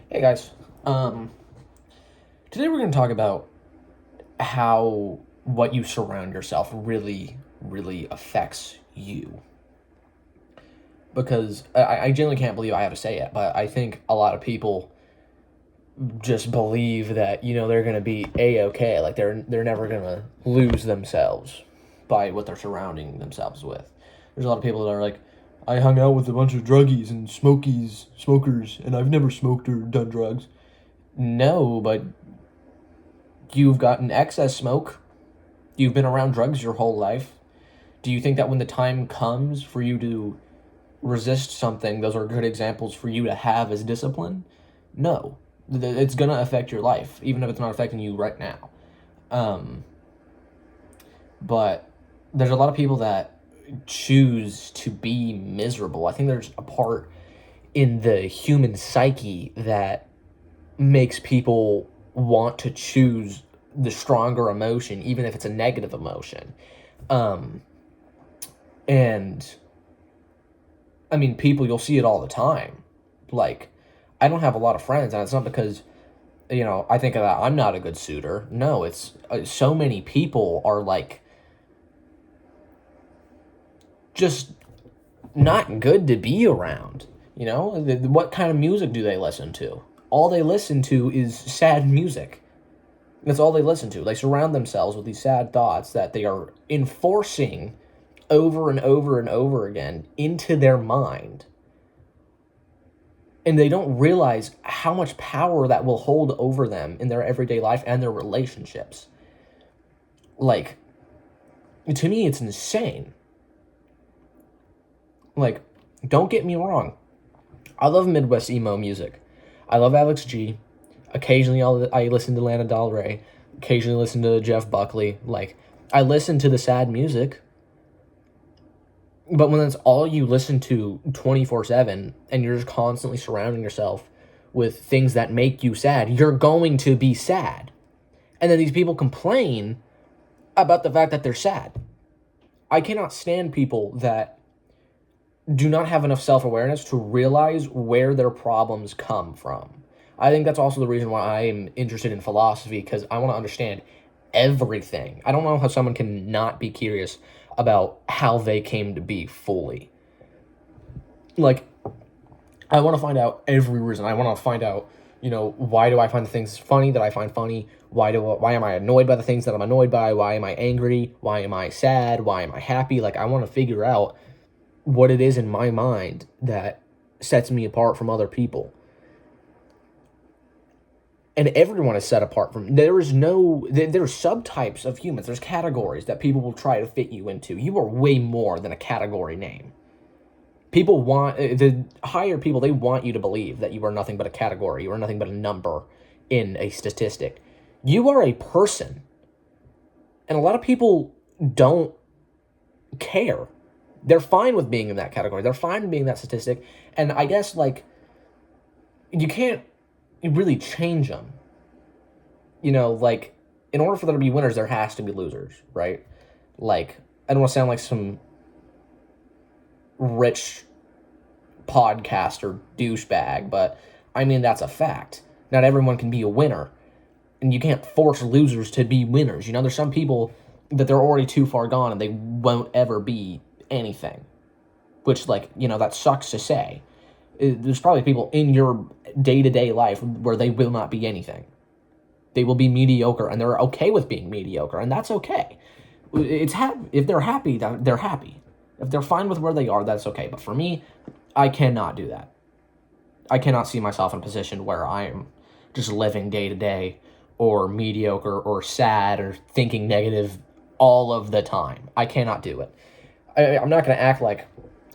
Hey guys, today we're going to talk about how what you surround yourself really affects you. Because I genuinely can't believe I have to say it, but I think a lot of people just believe that they're going to be a-okay, like they're never going to lose themselves by what they're surrounding themselves with. There's a lot of people that are like, I hung out with a bunch of druggies and smokers, and I've never smoked or done drugs. No, but you've gotten excess smoke. You've been around drugs your whole life. Do you think that when the time comes for you to resist something, those are good examples for you to have as discipline? No. It's going to affect your life, even if it's not affecting you right now. But there's a lot of people that choose to be miserable. I think there's a part in the human psyche that makes people want to choose the stronger emotion, even if it's a negative emotion. Um, and I mean, people, you'll see it all the time. Like, I don't have a lot of friends, and it's not because, I think that I'm not a good suitor. No, it's so many people are like just not good to be around. What kind of music do they listen to? All they listen to is sad music. That's all they listen to. They surround themselves with these sad thoughts that they are enforcing over and over and over again into their mind. And they don't realize how much power that will hold over them in their everyday life and their relationships. Like, to me, it's insane. Like, don't get me wrong. I love Midwest emo music. I love Alex G. Occasionally, I listen to Lana Del Rey. Occasionally, listen to Jeff Buckley. Like, I listen to the sad music. But when that's all you listen to 24/7, and you're just constantly surrounding yourself with things that make you sad, you're going to be sad. And then these people complain about the fact that they're sad. I cannot stand people that do not have enough self-awareness to realize where their problems come from. I think that's also the reason why I'm interested in philosophy, because I want to understand everything. I don't know how someone can not be curious about how they came to be fully. Like, I want to find out every reason. I want to find out, why do I find the things funny that I find funny? Why am I annoyed by the things that I'm annoyed by? Why am I angry? Why am I sad? Why am I happy? Like, I want to figure out what it is in my mind that sets me apart from other people. And everyone is set apart from. There's subtypes of humans. There's categories that people will try to fit you into. You are way more than a category name. People want, the higher people, they want you to believe that you are nothing but a category. You are nothing but a number in a statistic. You are a person. And a lot of people don't care. They're fine with being in that category. They're fine with being that statistic. And I guess, like, you can't really change them. Like, in order for there to be winners, there has to be losers, right? Like, I don't want to sound like some rich podcaster douchebag, but I mean, that's a fact. Not everyone can be a winner. And you can't force losers to be winners. There's some people that they're already too far gone and they won't ever be anything. Which, like, that sucks to say. There's probably people in your day-to-day life where they will not be anything. They will be mediocre, and they're okay with being mediocre, and that's okay. If they're happy, they're happy. If they're fine with where they are, that's okay. But for me, I cannot do that. I cannot see myself in a position where I am just living day-to-day or mediocre or sad or thinking negative all of the time. I cannot do it. I'm not going to act like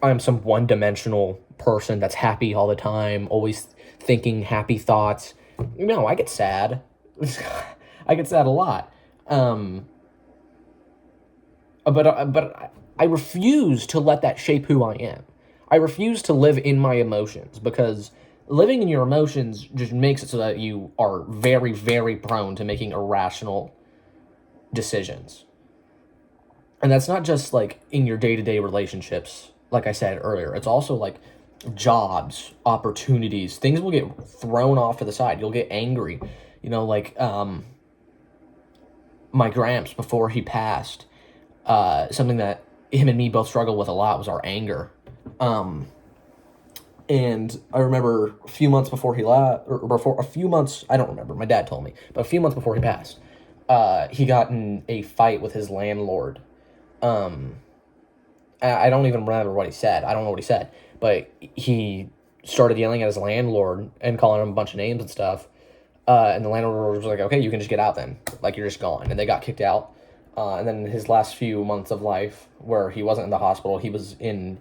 I'm some one-dimensional person that's happy all the time, always thinking happy thoughts. No, I get sad. I get sad a lot. But I refuse to let that shape who I am. I refuse to live in my emotions, because living in your emotions just makes it so that you are very, very prone to making irrational decisions. And that's not just like in your day-to-day relationships, like I said earlier. It's also like jobs, opportunities, things will get thrown off to the side. You'll get angry. You know, like, my gramps, before he passed, something that him and me both struggled with a lot was our anger. And I remember a few months before he left, or before a few months, I don't remember, my dad told me, but a few months before he passed, he got in a fight with his landlord. I don't even remember what he said. I don't know what he said, but he started yelling at his landlord and calling him a bunch of names and stuff. And the landlord was like, okay, you can just get out then. Like, you're just gone. And they got kicked out. And then his last few months of life, where he wasn't in the hospital, he was in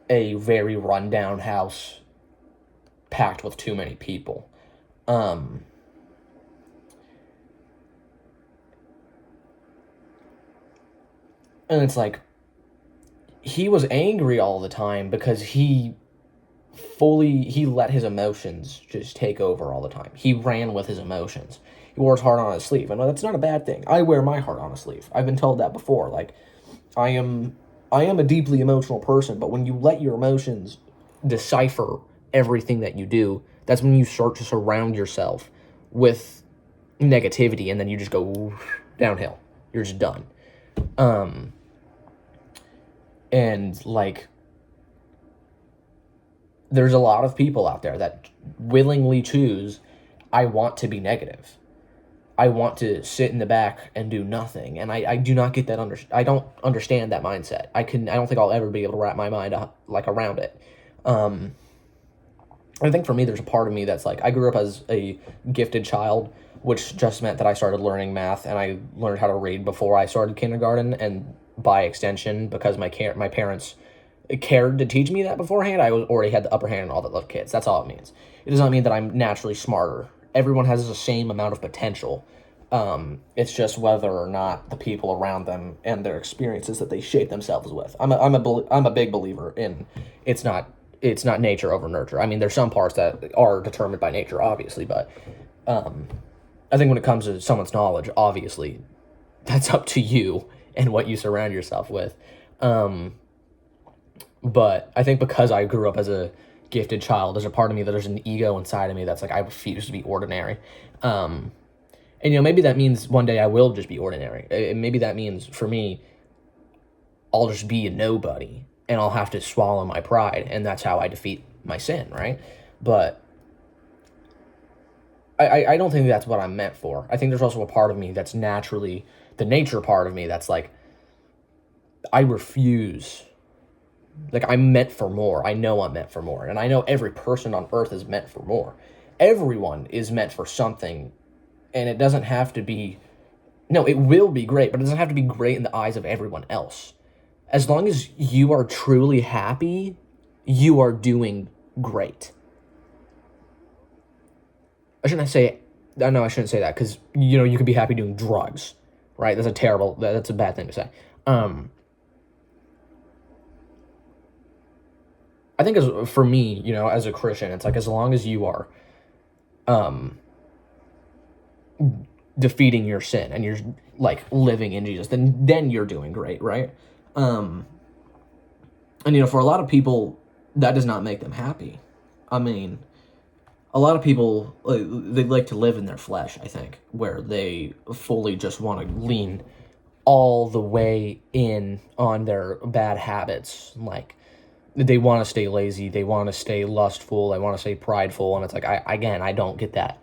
a very rundown house packed with too many people. And it's like, he was angry all the time because he let his emotions just take over all the time. He ran with his emotions. He wore his heart on his sleeve, and that's not a bad thing. I wear my heart on a sleeve. I've been told that before. Like, I am a deeply emotional person, but when you let your emotions decipher everything that you do, that's when you start to surround yourself with negativity, and then you just go downhill. You're just done. And, like, there's a lot of people out there that willingly choose, I want to be negative. I want to sit in the back and do nothing. And I do not get that. I don't understand that mindset. I don't think I'll ever be able to wrap my mind around it. I think for me, there's a part of me that's like, I grew up as a gifted child, which just meant that I started learning math and I learned how to read before I started kindergarten, and by extension, because my parents cared to teach me that beforehand, I already had the upper hand on all the little kids. That's all it means. It does not mean that I'm naturally smarter. Everyone has the same amount of potential. It's just whether or not the people around them and their experiences that they shape themselves with. I'm a big believer in it's not nature over nurture. I mean, there's some parts that are determined by nature, obviously, but I think when it comes to someone's knowledge, obviously, that's up to you and what you surround yourself with. But I think because I grew up as a gifted child, there's a part of me that there's an ego inside of me that's like, I refuse to be ordinary. And, maybe that means one day I will just be ordinary. Maybe that means, for me, I'll just be a nobody, and I'll have to swallow my pride, and that's how I defeat my sin, right? But I don't think that's what I'm meant for. I think there's also a part of me that's naturally, the nature part of me that's like, I refuse. Like, I'm meant for more. I know I'm meant for more. And I know every person on earth is meant for more. Everyone is meant for something. And it doesn't have to be... No, it will be great, but it doesn't have to be great in the eyes of everyone else. As long as you are truly happy, you are doing great. I shouldn't say... No, I shouldn't say that, because, you could be happy doing drugs, right? That's a bad thing to say. I think for me, as a Christian, it's like, as long as you are defeating your sin and you're like living in Jesus, then you're doing great, right? And for a lot of people, that does not make them happy. I mean, a lot of people, they like to live in their flesh, I think, where they fully just want to lean all the way in on their bad habits. Like, they want to stay lazy, they want to stay lustful, they want to stay prideful, and it's like, I don't get that.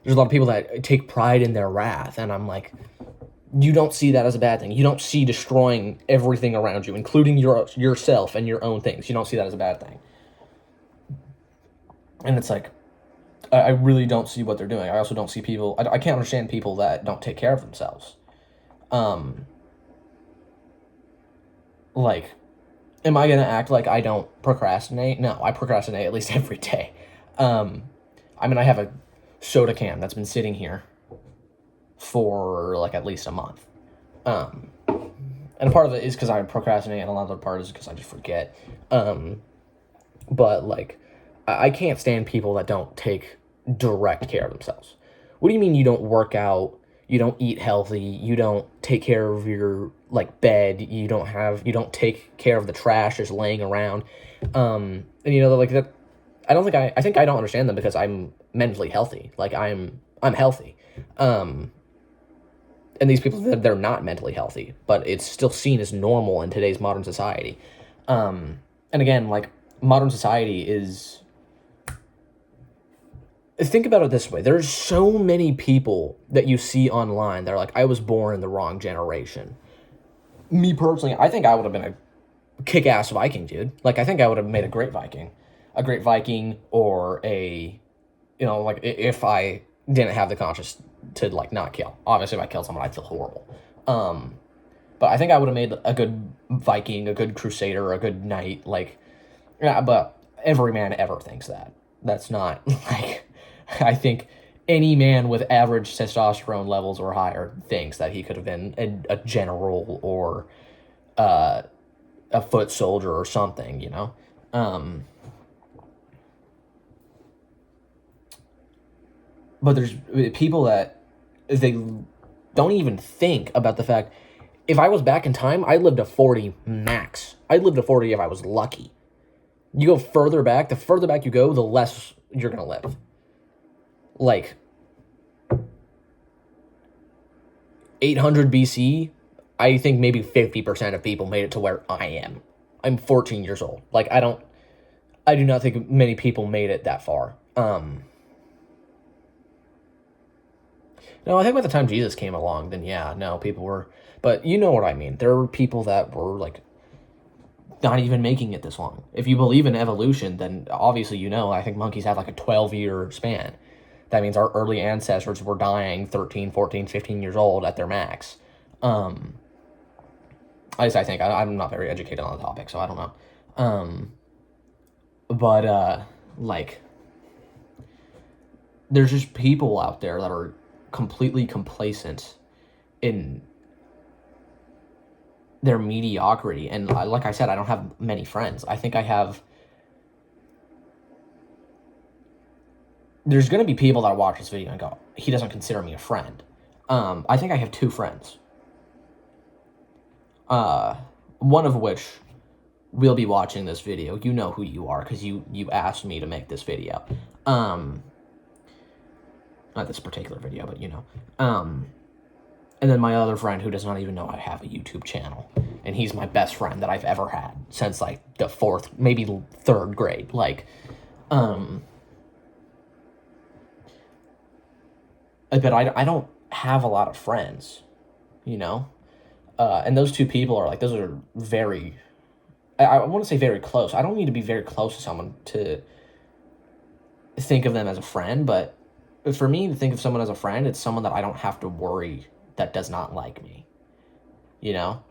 There's a lot of people that take pride in their wrath, and I'm like, you don't see that as a bad thing. You don't see destroying everything around you, including yourself and your own things. You don't see that as a bad thing. And it's like, I really don't see what they're doing. I also don't see people, I can't understand people that don't take care of themselves. Like, am I going to act like I don't procrastinate? No, I procrastinate at least every day. I have a soda can that's been sitting here for like at least a month. And a part of it is because I procrastinate, and another part is because I just forget. But like, I can't stand people that don't take direct care of themselves. What do you mean you don't work out? You don't eat healthy? You don't take care of your bed? You don't take care of the trash just laying around? And you know, like that, I think I don't understand them because I'm mentally healthy. Like I'm healthy. Um, and these people, they're not mentally healthy, but it's still seen as normal in today's modern society. And again, like modern society is, think about it this way. There's so many people that you see online that are like, I was born in the wrong generation. Me personally, I think I would have been a kick-ass Viking, dude. Like, I think I would have made a great Viking, or a, you know, like if I didn't have the conscience to like not kill. Obviously, if I killed someone, I'd feel horrible. But I think I would have made a good Viking, a good Crusader, a good knight. Like, yeah, but every man ever thinks that. That's not like, I think any man with average testosterone levels or higher thinks that he could have been a general, or a foot soldier or something, you know? But there's people that they don't even think about the fact, if I was back in time, I lived to 40 max. I lived to 40 if I was lucky. You go further back, the further back you go, the less you're going to live. Like 800 BC, I think maybe 50% of people made it to where I am. I'm 14 years old. Like, I do not think many people made it that far. No, I think by the time Jesus came along, then yeah, no, people were, but you know what I mean. There were people that were like not even making it this long. If you believe in evolution, then obviously, you know, I think monkeys have like a 12-year span. That means our early ancestors were dying 13, 14, 15 years old at their max. At least I think. I'm not very educated on the topic, so I don't know. Like, there's just people out there that are completely complacent in their mediocrity. And like I said, I don't have many friends. I think I have... There's going to be people that watch this video and go, he doesn't consider me a friend. I think I have 2 friends. One of which will be watching this video. You know who you are, because you asked me to make this video. Not this particular video, but you know. And then my other friend, who does not even know I have a YouTube channel. And he's my best friend that I've ever had since like the 4th, maybe 3rd grade. Like, but I don't have a lot of friends, you know? And those 2 people are like, those are very, I want to say very close. I don't need to be very close to someone to think of them as a friend, but for me to think of someone as a friend, it's someone that I don't have to worry that does not like me, you know?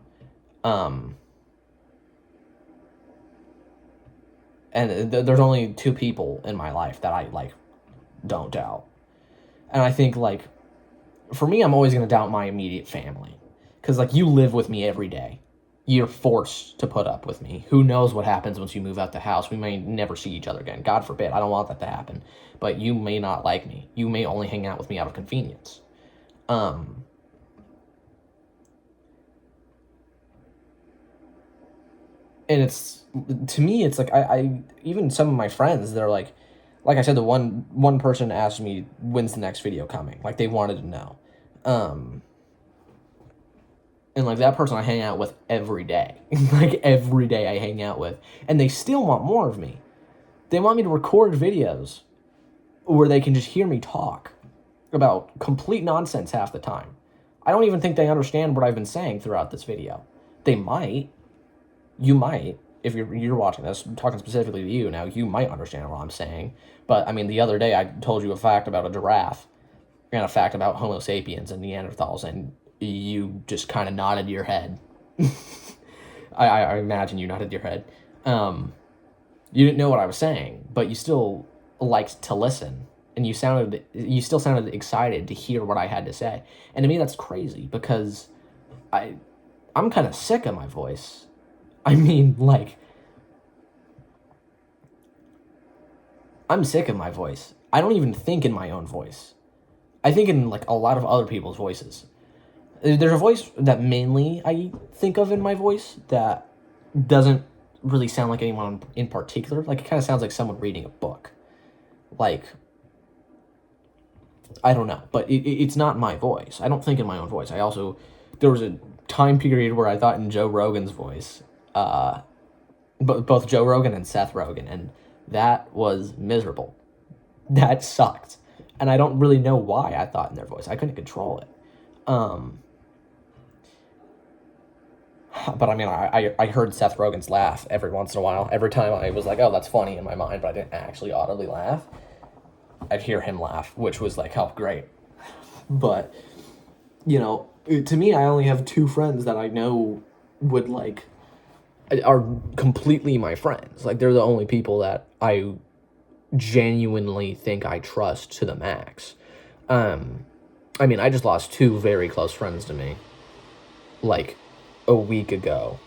And there's only 2 people in my life that I, like, don't doubt. And I think, like, for me, I'm always going to doubt my immediate family. Because, like, you live with me every day. You're forced to put up with me. Who knows what happens once you move out the house? We may never see each other again. God forbid. I don't want that to happen. But you may not like me. You may only hang out with me out of convenience. And it's, to me, it's like, I even some of my friends, they're like I said, the one person asked me, when's the next video coming? Like, they wanted to know. And, like, that person I hang out with every day. Like, every day I hang out with. And they still want more of me. They want me to record videos where they can just hear me talk about complete nonsense half the time. I don't even think they understand what I've been saying throughout this video. They might. You might. If you're watching this, I'm talking specifically to you now, you might understand what I'm saying. But, I mean, the other day I told you a fact about a giraffe and a fact about Homo sapiens and Neanderthals, and you just kind of nodded your head. I imagine you nodded your head. You didn't know what I was saying, but you still liked to listen, and you still sounded excited to hear what I had to say. And to me, that's crazy, because I'm kind of sick of my voice. I mean, like, I'm sick of my voice. I don't even think in my own voice. I think in, like, a lot of other people's voices. There's a voice that mainly I think of in my voice that doesn't really sound like anyone in particular. Like, it kind of sounds like someone reading a book. Like, I don't know, but it's not my voice. I don't think in my own voice. There was a time period where I thought in Joe Rogan's voice, both Joe Rogan and Seth Rogen, and that was miserable. That sucked. And I don't really know why I thought in their voice. I couldn't control it. But I mean, I heard Seth Rogen's laugh every once in a while. Every time I was like, oh, that's funny in my mind, but I didn't actually audibly laugh. I'd hear him laugh, which was like, oh, great. But, you know, to me, I only have 2 friends that I know would, like, are completely my friends. Like, they're the only people that I genuinely think I trust to the max. I mean, I just lost 2 very close friends to me, like, a week ago.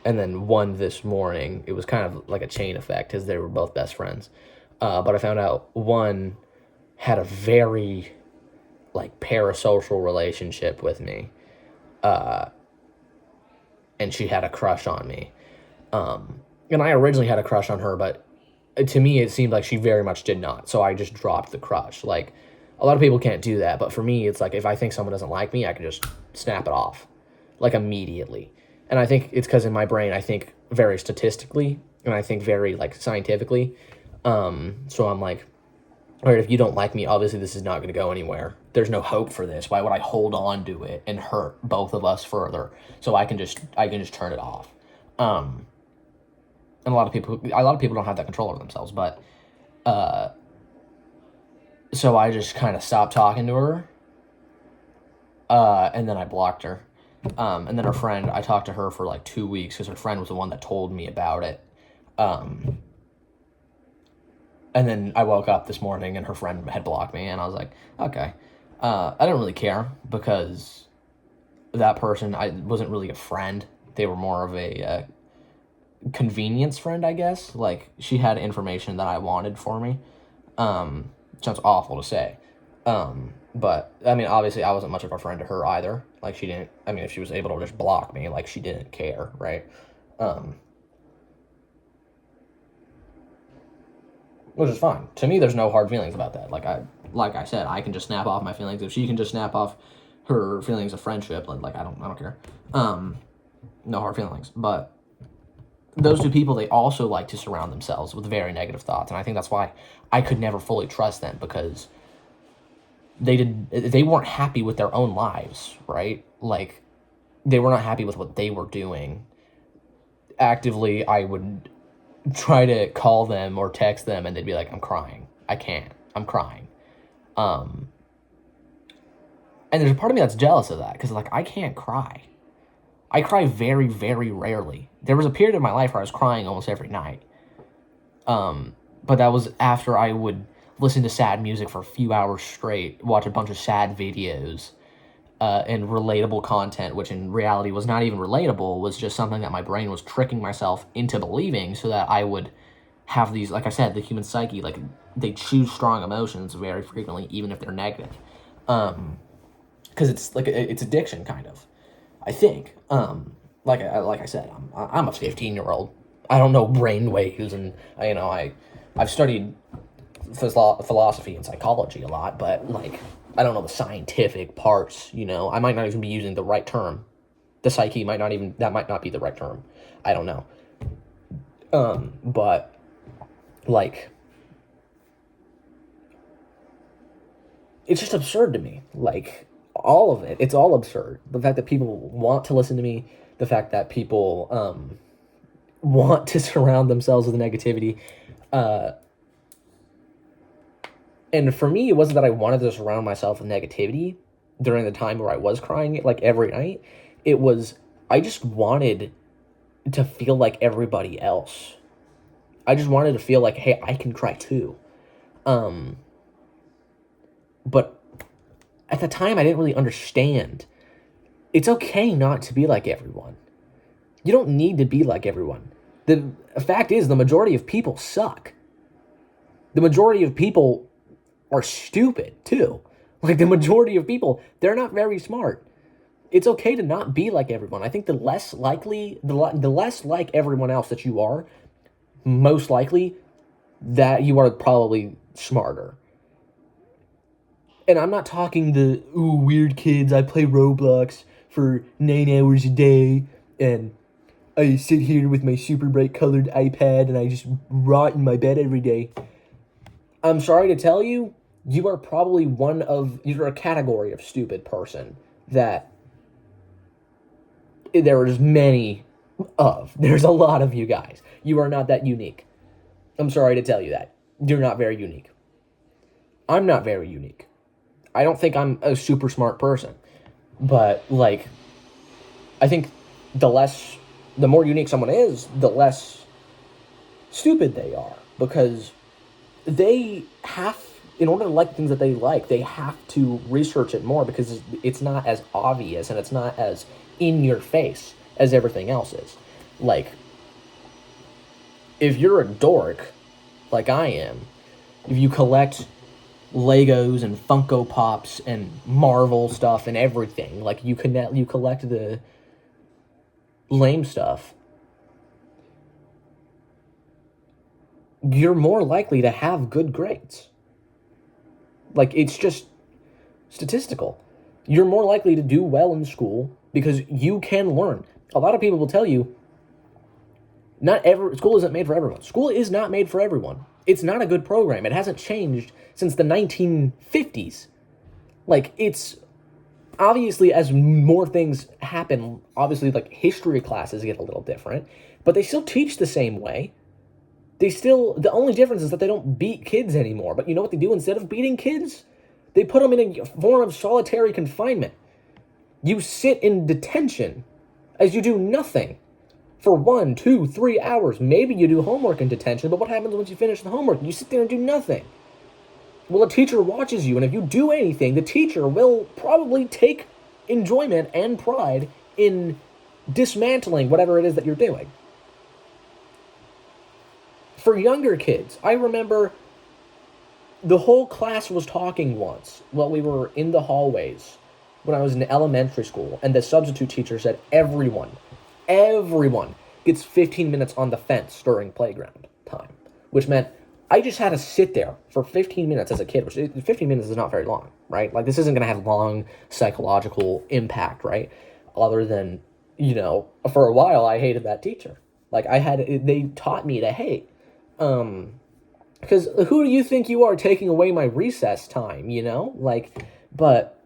And then one this morning. It was kind of like a chain effect, because they were both best friends. But I found out one had a very, like, parasocial relationship with me. And she had a crush on me. And I originally had a crush on her, but to me it seemed like she very much did not. So I just dropped the crush. Like, a lot of people can't do that, but for me, it's like, if I think someone doesn't like me, I can just snap it off, like, immediately. And I think it's because in my brain, I think very statistically, and I think very, like, scientifically. So I'm like, all right, if you don't like me, obviously this is not going to go anywhere. There's no hope for this. Why would I hold on to it and hurt both of us further? So I can just turn it off. And a lot of people don't have that control over themselves, but, so I just kind of stopped talking to her, and then I blocked her. And then her friend, I talked to her for like 2 weeks, because her friend was the one that told me about it. And then I woke up this morning and her friend had blocked me, and I was like, okay. I don't really care, because that person, I wasn't really a friend. They were more of a convenience friend, I guess. Like, she had information that I wanted for me. Sounds awful to say. But, I mean, obviously I wasn't much of a friend to her either. Like, she didn't, I mean, if she was able to just block me, like, she didn't care, right? Which is fine. To me, there's no hard feelings about that. Like I said, I can just snap off my feelings. If she can just snap off her feelings of friendship, like, I don't care. No hard feelings. But those 2 people, they also like to surround themselves with very negative thoughts, and I think that's why I could never fully trust them, because they weren't happy with their own lives, right? Like, they were not happy with what they were doing. Actively, I would try to call them or text them, and they'd be like, I'm crying. I can't. I'm crying. And there's a part of me that's jealous of that, because, like, I can't cry. I cry very, very rarely. There was a period of my life where I was crying almost every night. But that was after I would listen to sad music for a few hours straight, watch a bunch of sad videos, and relatable content, which in reality was not even relatable, was just something that my brain was tricking myself into believing, so that I would have these, like I said, the human psyche, like, they choose strong emotions very frequently, even if they're negative. Because it's like, it's addiction, kind of, I think. Like I said, I'm a 15-year-old. I don't know brain waves, and, you know, I've studied philosophy and psychology a lot, but, like, I don't know the scientific parts, you know. I might not even be using the right term. The psyche might not be the right term. I don't know. But, like, it's just absurd to me. Like, all of it. It's all absurd. The fact that people want to listen to me, the fact that people, want to surround themselves with negativity, and for me, it wasn't that I wanted to surround myself with negativity during the time where I was crying, like, every night. It was, I just wanted to feel like everybody else. I just wanted to feel like, hey, I can cry too. But at the time, I didn't really understand. It's okay not to be like everyone. You don't need to be like everyone. The fact is, the majority of people suck. The majority of people are stupid, too. Like, the majority of people, they're not very smart. It's okay to not be like everyone. I think the less less like everyone else that you are, most likely that you are probably smarter. And I'm not talking the weird kids. I play Roblox for 9 hours a day, and I sit here with my super bright colored iPad, and I just rot in my bed every day. I'm sorry to tell you, you are probably you're a category of stupid person that there's many of. There's a lot of you guys. You are not that unique. I'm sorry to tell you that. You're not very unique. I'm not very unique. I don't think I'm a super smart person. But, like, I think the more unique someone is, the less stupid they are. Because they have, in order to like things that they like, they have to research it more because it's not as obvious and it's not as in your face as everything else is. Like, if you're a dork, like I am, if you collect Legos and Funko Pops and Marvel stuff and everything, like you collect the lame stuff, you're more likely to have good grades. Like, it's just statistical. You're more likely to do well in school because you can learn. A lot of people will tell you, school isn't made for everyone. School is not made for everyone. It's not a good program. It hasn't changed since the 1950s. Like, it's obviously, as more things happen, obviously, like, history classes get a little different, but they still teach the same way. The only difference is that they don't beat kids anymore. But you know what they do instead of beating kids? They put them in a form of solitary confinement. You sit in detention as you do nothing for 1, 2, 3 hours. Maybe you do homework in detention, but what happens once you finish the homework? You sit there and do nothing. Well, a teacher watches you, and if you do anything, the teacher will probably take enjoyment and pride in dismantling whatever it is that you're doing. For younger kids, I remember the whole class was talking once while we were in the hallways when I was in elementary school, and the substitute teacher said everyone gets 15 minutes on the fence during playground time, which meant I just had to sit there for 15 minutes as a kid, which 15 minutes is not very long, right? Like, this isn't going to have long psychological impact, right? Other than, for a while I hated that teacher. Like, they taught me to hate. Because who do you think you are taking away my recess time, Like, but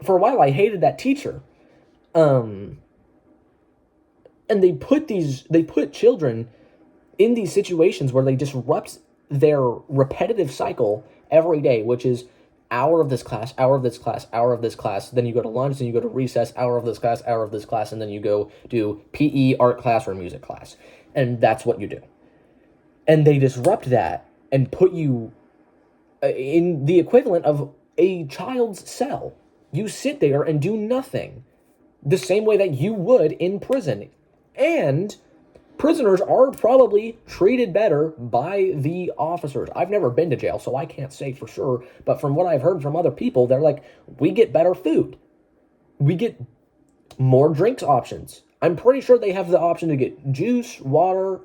for a while I hated that teacher. And they put children in these situations where they disrupt their repetitive cycle every day, which is hour of this class, hour of this class, hour of this class, then you go to lunch, then you go to recess, hour of this class, hour of this class, and then you go do PE, art class, or music class. And that's what you do. And they disrupt that and put you in the equivalent of a child's cell. You sit there and do nothing, the same way that you would in prison. And prisoners are probably treated better by the officers. I've never been to jail, so I can't say for sure. But from what I've heard from other people, they're like, we get better food. We get more drinks options. I'm pretty sure they have the option to get juice, water,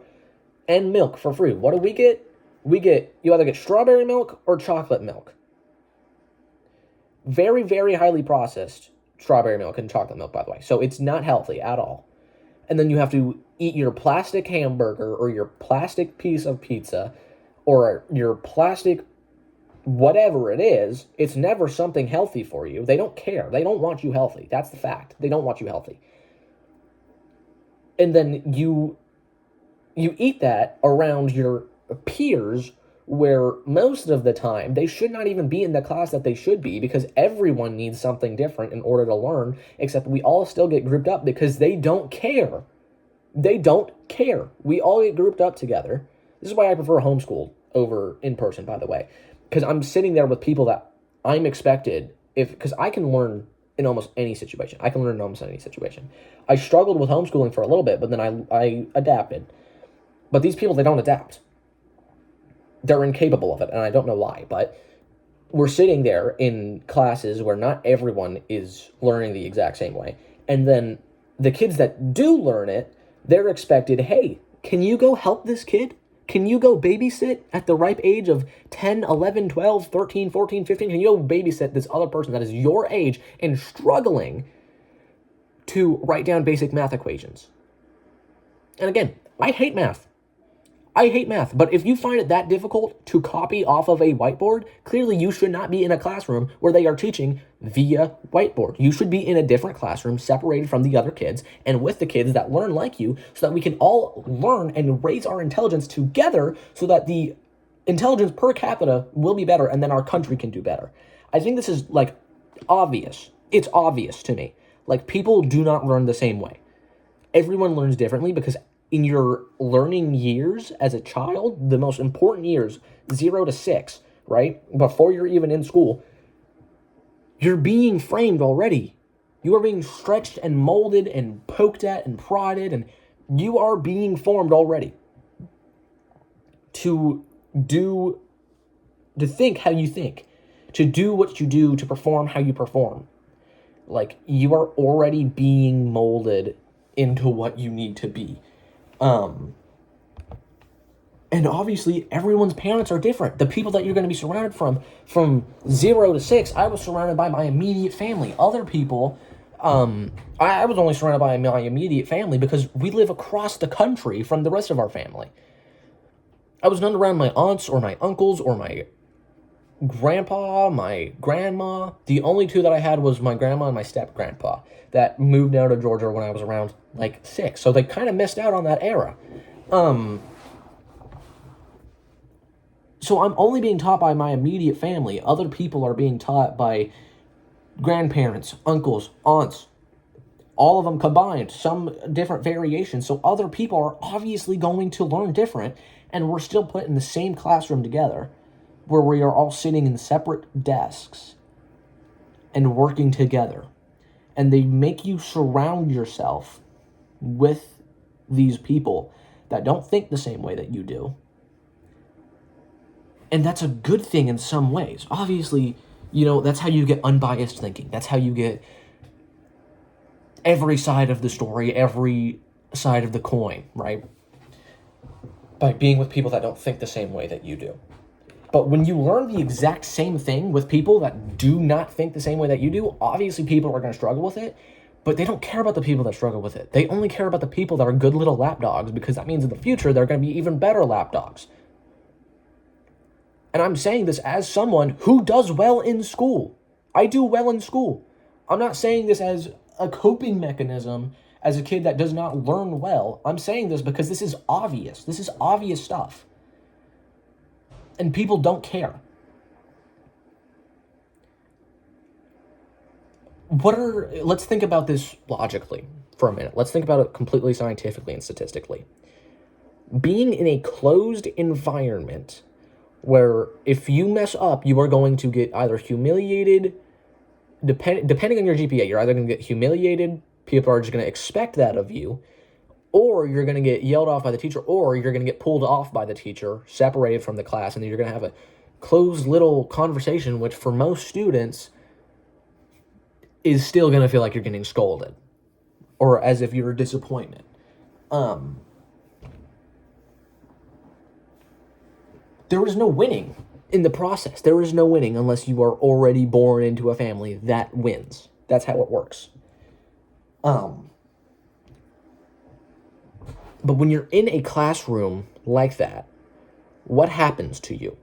and milk for free. What do we get? You either get strawberry milk or chocolate milk. Very, very highly processed strawberry milk and chocolate milk, by the way. So it's not healthy at all. And then you have to eat your plastic hamburger or your plastic piece of pizza or your plastic whatever it is. It's never something healthy for you. They don't care. They don't want you healthy. That's the fact. They don't want you healthy. And then you eat that around your peers, where most of the time they should not even be in the class that they should be, because everyone needs something different in order to learn, except we all still get grouped up because they don't care. They don't care. We all get grouped up together. This is why I prefer homeschool over in person, by the way, because I'm sitting there with people that I'm expected, because I can learn in almost any situation. I can learn in almost any situation. I struggled with homeschooling for a little bit, but then I adapted. But these people, they don't adapt. They're incapable of it, and I don't know why, but we're sitting there in classes where not everyone is learning the exact same way. And then the kids that do learn it, they're expected, hey, can you go help this kid? Can you go babysit at the ripe age of 10, 11, 12, 13, 14, 15? Can you go babysit this other person that is your age and struggling to write down basic math equations? And again, I hate math. But if you find it that difficult to copy off of a whiteboard, clearly you should not be in a classroom where they are teaching via whiteboard. You should be in a different classroom, separated from the other kids, and with the kids that learn like you, so that we can all learn and raise our intelligence together, so that the intelligence per capita will be better, and then our country can do better. I think this is, like, obvious. It's obvious to me. Like, people do not learn the same way. Everyone learns differently, because in your learning years as a child, the most important years, 0 to 6, right? Before you're even in school, you're being framed already. You are being stretched and molded and poked at and prodded, and you are being formed already to think how you think, to do what you do, to perform how you perform. Like, you are already being molded into what you need to be. And obviously everyone's parents are different. The people that you're going to be surrounded from 0 to 6, I was surrounded by my immediate family. Other people, I was only surrounded by my immediate family because we live across the country from the rest of our family. I was not around my aunts or my uncles or my grandpa, my grandma. The only two that I had was my grandma and my step-grandpa that moved out of Georgia when I was around, 6. So they kind of missed out on that era. So I'm only being taught by my immediate family. Other people are being taught by grandparents, uncles, aunts, all of them combined, some different variations. So other people are obviously going to learn different, and we're still put in the same classroom together, where we are all sitting in separate desks and working together. And they make you surround yourself with these people that don't think the same way that you do. And that's a good thing in some ways. Obviously, that's how you get unbiased thinking. That's how you get every side of the story, every side of the coin, right? By being with people that don't think the same way that you do. But when you learn the exact same thing with people that do not think the same way that you do, obviously people are going to struggle with it, but they don't care about the people that struggle with it. They only care about the people that are good little lapdogs, because that means in the future they're going to be even better lapdogs. And I'm saying this as someone who does well in school. I do well in school. I'm not saying this as a coping mechanism as a kid that does not learn well. I'm saying this because this is obvious. This is obvious stuff. And people don't care. Let's think about this logically for a minute. Let's think about it completely scientifically and statistically. Being in a closed environment where if you mess up, you are going to get either humiliated, depending on your GPA, you're either going to get humiliated, people are just going to expect that of you, or you're going to get yelled off by the teacher, or you're going to get pulled off by the teacher, separated from the class, and then you're going to have a closed little conversation, which for most students is still going to feel like you're getting scolded, or as if you're a disappointment. There is no winning in the process. There is no winning unless you are already born into a family that wins. That's how it works. But when you're in a classroom like that, what happens to you?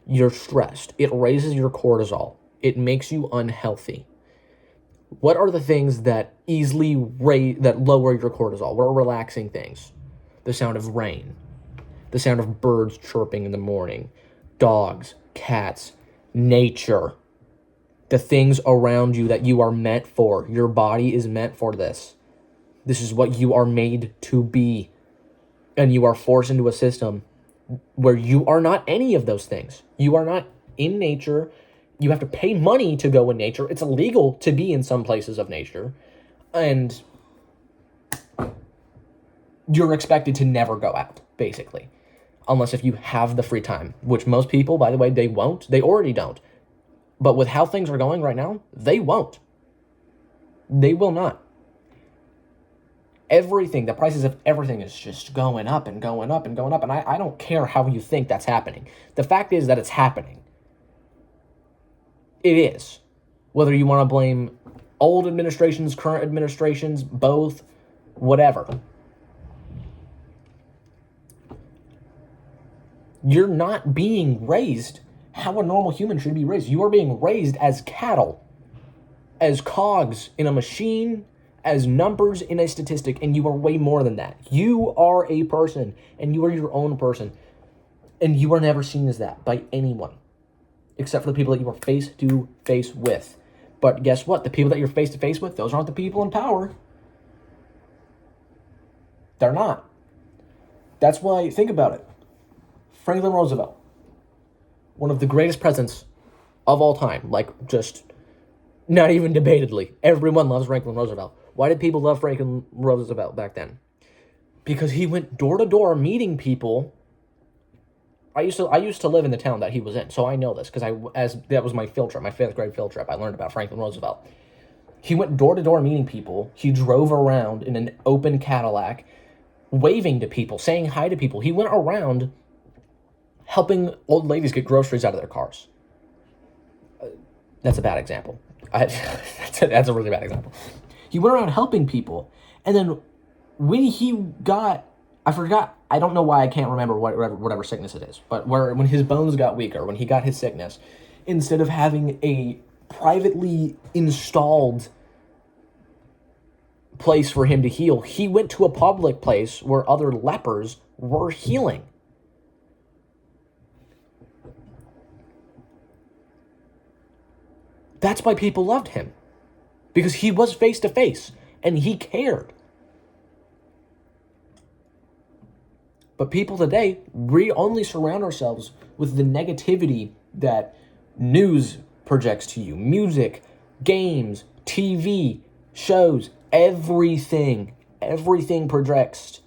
You're stressed. It raises your cortisol. It makes you unhealthy. What are the things that that lower your cortisol? What are relaxing things? The sound of rain. The sound of birds chirping in the morning. Dogs, cats, nature. The things around you that you are meant for. Your body is meant for this. This is what you are made to be. And you are forced into a system where you are not any of those things. You are not in nature. You have to pay money to go in nature. It's illegal to be in some places of nature. And you're expected to never go out, basically. Unless if you have the free time. Which most people, by the way, they won't. They already don't. But with how things are going right now, they won't. They will not. Everything, the prices of everything is just going up and going up and going up. And I don't care how you think that's happening. The fact is that it's happening. It is. Whether you want to blame old administrations, current administrations, both, whatever. You're not being raised how a normal human should be raised. You are being raised as cattle, as cogs in a machine, as numbers in a statistic, and you are way more than that. You are a person, and you are your own person, and you are never seen as that by anyone, except for the people that you are face to face with. But guess what? The people that you're face to face with, those aren't the people in power. They're not. That's why, think about it. Franklin Roosevelt, one of the greatest presidents of all time, like just not even debatedly. Everyone loves Franklin Roosevelt. Why did people love Franklin Roosevelt back then? Because he went door to door meeting people. I used to live in the town that he was in, so I know this because that was my field trip, my 5th grade field trip. I learned about Franklin Roosevelt. He went door to door meeting people. He drove around in an open Cadillac, waving to people, saying hi to people. He went around helping old ladies get groceries out of their cars. That's a bad example. That's a really bad example. He went around helping people, and then when he got, I don't know why I can't remember whatever sickness it is, but when his bones got weaker, when he got his sickness, instead of having a privately installed place for him to heal, he went to a public place where other lepers were healing. That's why people loved him. Because he was face to face and he cared. But people today, we only surround ourselves with the negativity that news projects to you. Music, games, TV, shows, everything projects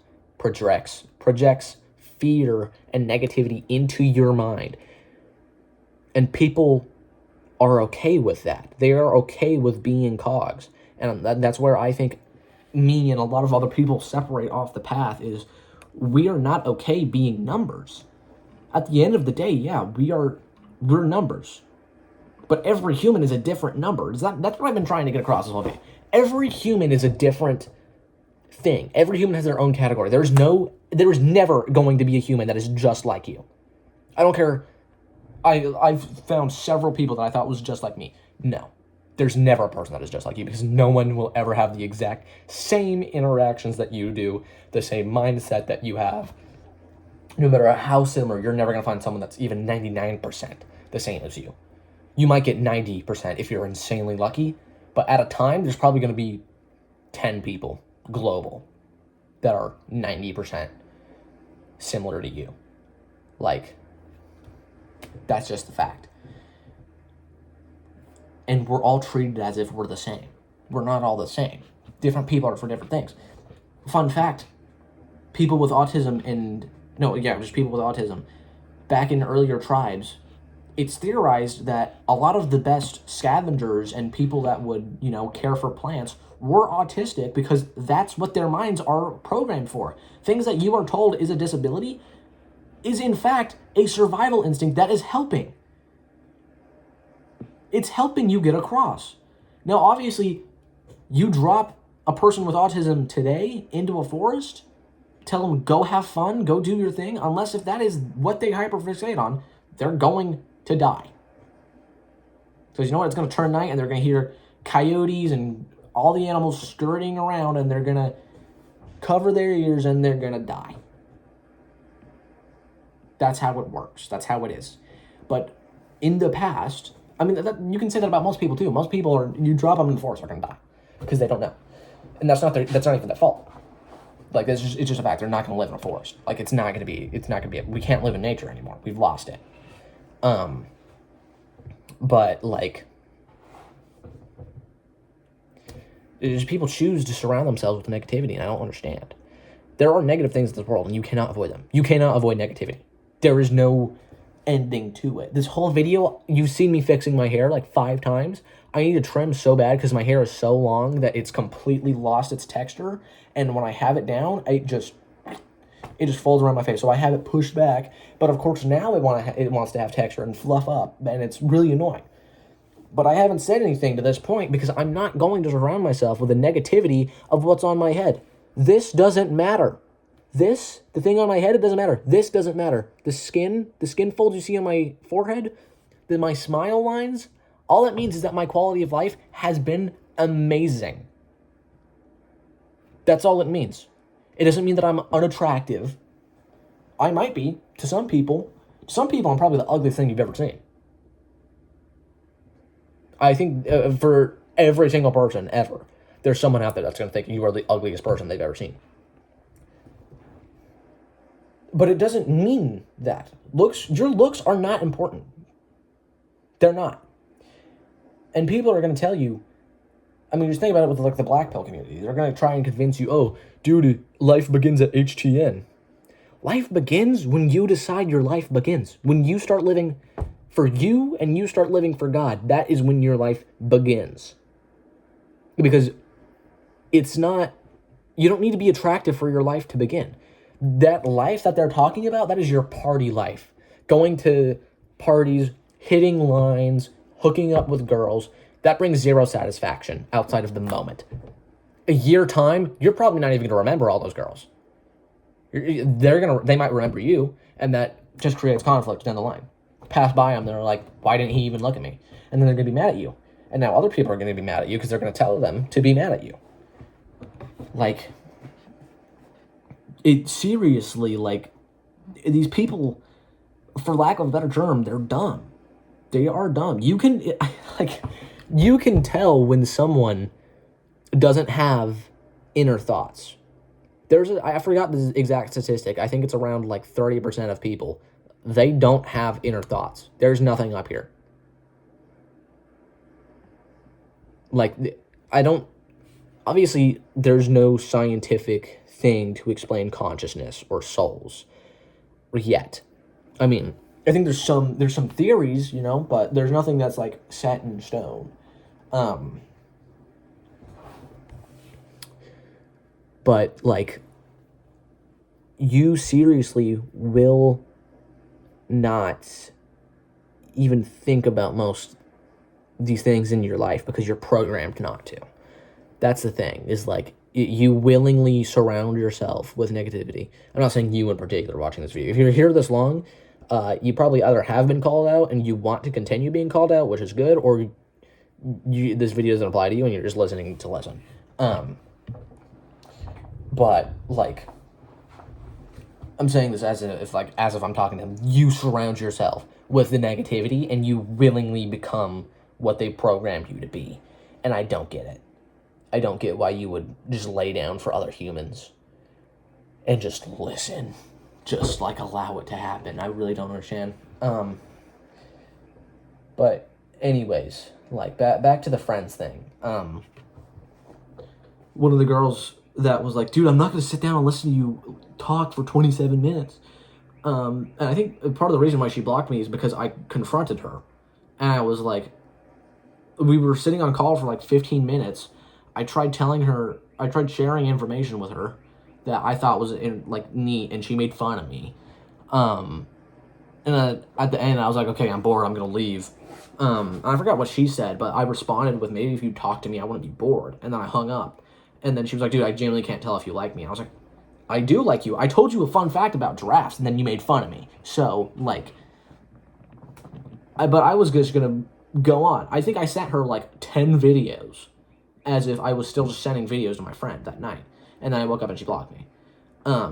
fear and negativity into your mind. And people are okay with that. They are okay with being cogs. And that's where I think me and a lot of other people separate off the path is we are not okay being numbers. At the end of the day, yeah, we're numbers. But every human is a different number. That's what I've been trying to get across this whole day. Every human is a different thing. Every human has their own category. There is never going to be a human that is just like you. I don't care. I've found several people that I thought was just like me. No, there's never a person that is just like you because no one will ever have the exact same interactions that you do, the same mindset that you have. No matter how similar, you're never going to find someone that's even 99% the same as you. You might get 90% if you're insanely lucky, but at a time, there's probably going to be 10 people global that are 90% similar to you. Like, that's just the fact. And we're all treated as if we're the same. We're not all the same. Different people are for different things. Fun fact, people with autism just people with autism, back in earlier tribes, it's theorized that a lot of the best scavengers and people that would, care for plants were autistic because that's what their minds are programmed for. Things that you are told is a disability is in fact a survival instinct that is helping. It's helping you get across. Now, obviously, you drop a person with autism today into a forest, tell them, go have fun, go do your thing, unless if that is what they hyperfixate on, they're going to die. Because you know what? It's going to turn night and they're going to hear coyotes and all the animals skirting around and they're going to cover their ears and they're going to die. That's how it works. That's how it is. But in the past, you can say that about most people too. Most people you drop them in the forest, they're going to die because they don't know. And that's not even their fault. Like, it's just a fact. They're not going to live in a forest. Like, it's not going to be, we can't live in nature anymore. We've lost it. But like, people choose to surround themselves with negativity, and I don't understand. There are negative things in this world, and you cannot avoid them. You cannot avoid negativity. There is no ending to it. This whole video, you've seen me fixing my hair like 5 times. I need to trim so bad because my hair is so long that it's completely lost its texture. And when I have it down, it just folds around my face. So I have it pushed back. But of course now it wants to have texture and fluff up. And it's really annoying. But I haven't said anything to this point because I'm not going to surround myself with the negativity of what's on my head. This doesn't matter. The thing on my head, it doesn't matter. This doesn't matter. The skin folds you see on my forehead, my smile lines, all it means is that my quality of life has been amazing. That's all it means. It doesn't mean that I'm unattractive. I might be, to some people. To some people, I'm probably the ugliest thing you've ever seen. I think for every single person ever, there's someone out there that's going to think you are the ugliest person they've ever seen. But it doesn't mean that. Your looks are not important. They're not. And people are going to tell you, I mean, just think about it with like the black pill community. They're going to try and convince you, oh, dude, life begins at HTN. Life begins when you decide your life begins. When you start living for you and you start living for God, that is when your life begins. Because it's not, you don't need to be attractive for your life to begin. That life that they're talking about, that is your party life. Going to parties, hitting lines, hooking up with girls, that brings zero satisfaction outside of the moment. A year time, you're probably not even going to remember all those girls. They might remember you, and that just creates conflict down the line. Pass by them, they're like, why didn't he even look at me? And then they're going to be mad at you. And now other people are going to be mad at you because they're going to tell them to be mad at you. Like, it seriously, like, these people, for lack of a better term, they're dumb. They are dumb. You can tell when someone doesn't have inner thoughts. I forgot the exact statistic. I think it's around like 30% of people. They don't have inner thoughts. There's nothing up here. Like, obviously, there's no scientific thing to explain consciousness or souls yet. I mean, I think there's some theories, but there's nothing that's like set in stone. But like, you seriously will not even think about most these things in your life because you're programmed not to. That's the thing, is like, you willingly surround yourself with negativity. I'm not saying you in particular watching this video. If you're here this long, you probably either have been called out and you want to continue being called out, which is good, or this video doesn't apply to you and you're just listening to listen. But like, I'm saying this as if I'm talking to him. You surround yourself with the negativity and you willingly become what they programmed you to be. And I don't get it. I don't get why you would just lay down for other humans and just listen. Just like allow it to happen. I really don't understand. But anyways, like back to the friends thing. One of the girls that was like, dude, I'm not going to sit down and listen to you talk for 27 minutes. And I think part of the reason why she blocked me is because I confronted her. And I was like, we were sitting on call for like 15 minutes. I tried sharing information with her that I thought was neat, and she made fun of me. And at the end, I was like, okay, I'm bored, I'm going to leave. I forgot what she said, but I responded with, maybe if you talk to me, I wouldn't be bored. And then I hung up. And then she was like, dude, I genuinely can't tell if you like me. And I was like, I do like you. I told you a fun fact about giraffes, and then you made fun of me. So, like, but I was just going to go on. I think I sent her, 10 videos, as if I was still just sending videos to my friend that night. And then I woke up and she blocked me. I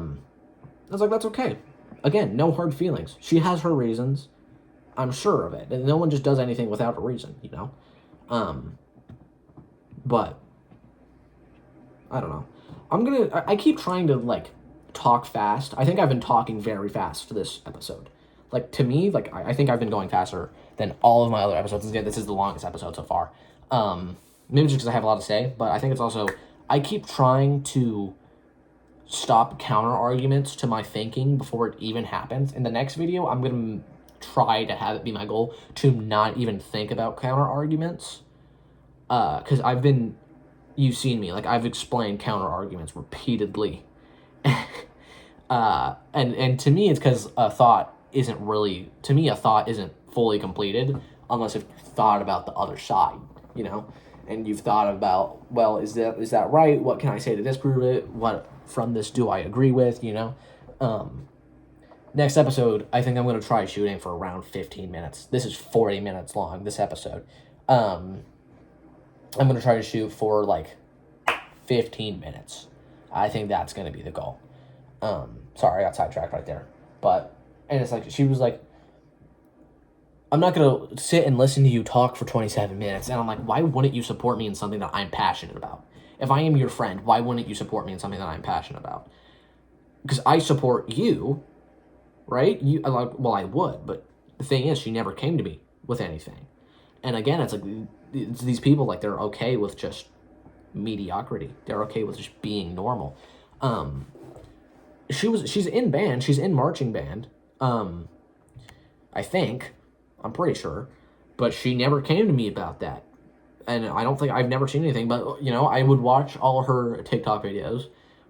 was like, that's okay. Again, no hard feelings. She has her reasons. I'm sure of it. And no one just does anything without a reason, But I don't know. I keep trying to, talk fast. I think I've been talking very fast for this episode. To me, I think I've been going faster than all of my other episodes. This is the longest episode so far. Maybe just because I have a lot to say, but I think it's also, I keep trying to stop counter arguments to my thinking before it even happens. In the next video, I'm going to try to have it be my goal to not even think about counter arguments. Because you've seen me, like, I've explained counter arguments repeatedly. And to me, it's because a thought isn't fully completed unless you've thought about the other side, and you've thought about, well, is that right? What can I say to disprove it? What from this do I agree with? Next episode, I think I'm going to try shooting for around 15 minutes. This is 40 minutes long, this episode. I'm going to try to shoot for, 15 minutes. I think that's going to be the goal. Sorry, I got sidetracked right there. And it's like, she was like, I'm not going to sit and listen to you talk for 27 minutes. And I'm like, why wouldn't you support me in something that I'm passionate about? If I am your friend, why wouldn't you support me in something that I'm passionate about? Because I support you, right? I would, but the thing is, she never came to me with anything. And again, it's like, it's these people, like, they're okay with just mediocrity. They're okay with just being normal. She's in band. She's in marching band. I think. I'm pretty sure. But she never came to me about that. And I've never seen anything, but, I would watch all her TikTok videos,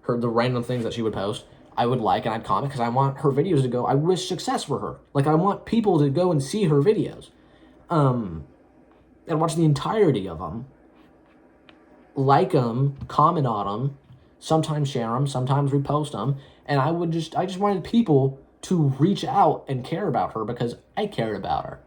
the random things that she would post. I would like and I'd comment because I want her videos to go. I wish success for her. Like, I want people to go and see her videos. And watch the entirety of them. Like them, comment on them, sometimes share them, sometimes repost them. And I just wanted people to reach out and care about her because I cared about her.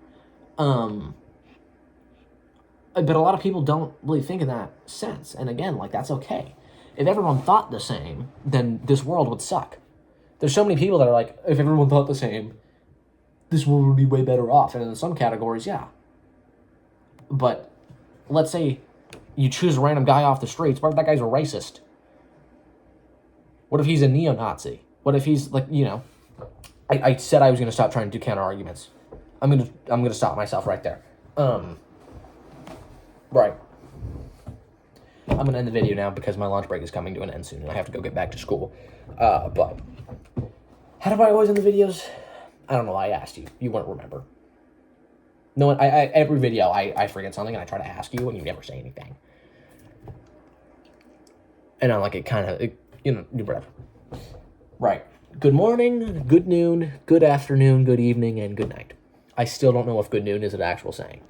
But a lot of people don't really think in that sense. And again, that's okay. If everyone thought the same, then this world would suck. There's so many people that are like, if everyone thought the same, this world would be way better off. And in some categories, yeah. But let's say you choose a random guy off the streets. What if that guy's a racist? What if he's a neo-Nazi? What if he's I said I was going to stop trying to do counter arguments. I'm gonna stop myself right there. Right. I'm gonna end the video now because my lunch break is coming to an end soon and I have to go get back to school. But how do I always end the videos? I don't know. I asked you. You wouldn't remember. No, every video I forget something and I try to ask you and you never say anything. And I'm like, whatever. Right. Good morning, good noon, good afternoon, good evening, and good night. I still don't know if good noon is an actual saying.